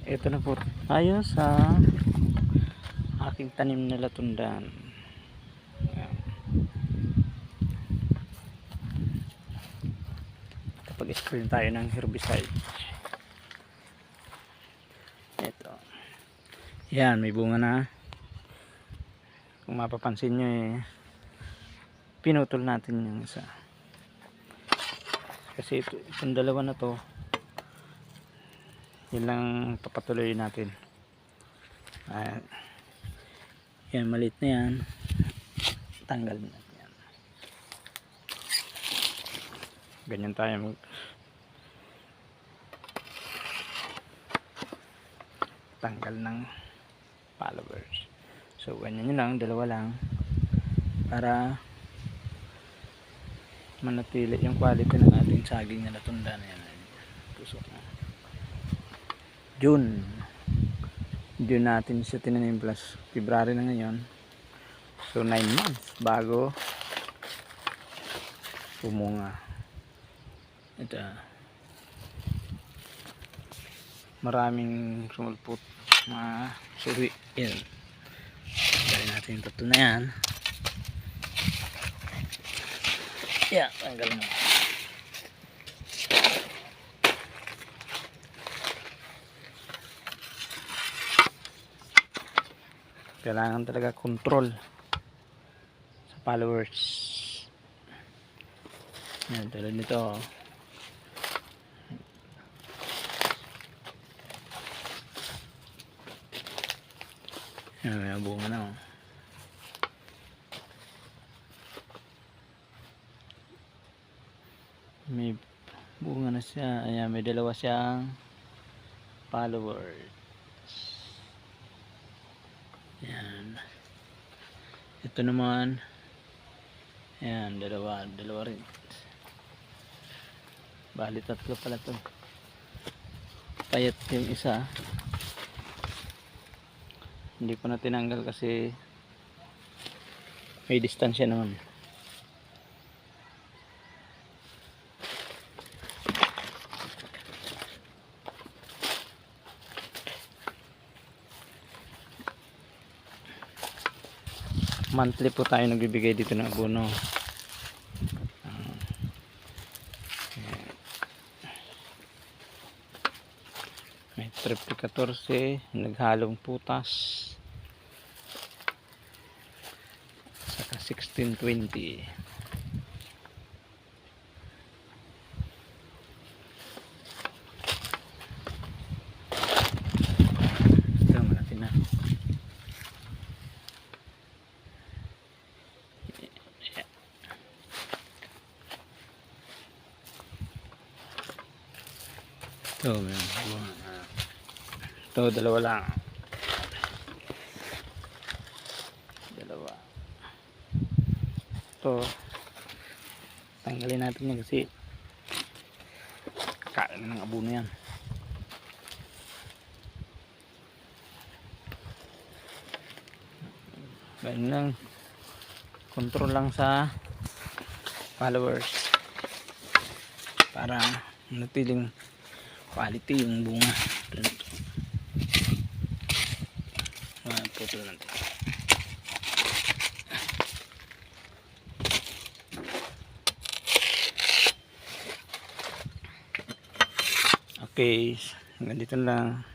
Ito na po tayo sa aking tanim na latundan. Ayan. Kapag-spray tayo ng herbicide. Ito. Yan, may bunga na. Kung mapapansin nyo pinutol natin yung isa. Kasi itong dalawa na to, yun lang papatuloy natin. Ayan. Yan, maliit na yan. Tanggal natin yan. Ganyan tayo tanggal ng followers. So ganyan nyo lang, dalawa lang, para manatili yung quality ng ating saging na latundan. Yan, tusok na. June natin siya tinanim, plus February na ngayon. So 9 months bago pumunga. Ito, maraming sumulpot mga suri. Yan, tanggalin natin yung tatlo na yan. Yan, tanggal mo. Kailangan talaga control sa followers. Yan, tulad nito. Yan, may bunga na. May bunga na siya. Ayan, may dalawa siyang followers. Yan. Ito naman, ayan, dalawa rin. Bali tatlo pala to. Payat yung isa, hindi ko na tinanggal kasi may distansya naman. Monthly po tayo nagbibigay dito ng abono. May triple 14, naghalong putas, saka 1620. Tama natin na. Ito, dalawa lang. Dalawa. Ito, tanggalin natin yan kasi kain ng abono yan. Ganun lang, control lang sa followers para manatiling quality yung bunga. Putol natin. Okay, hanggang dito lang.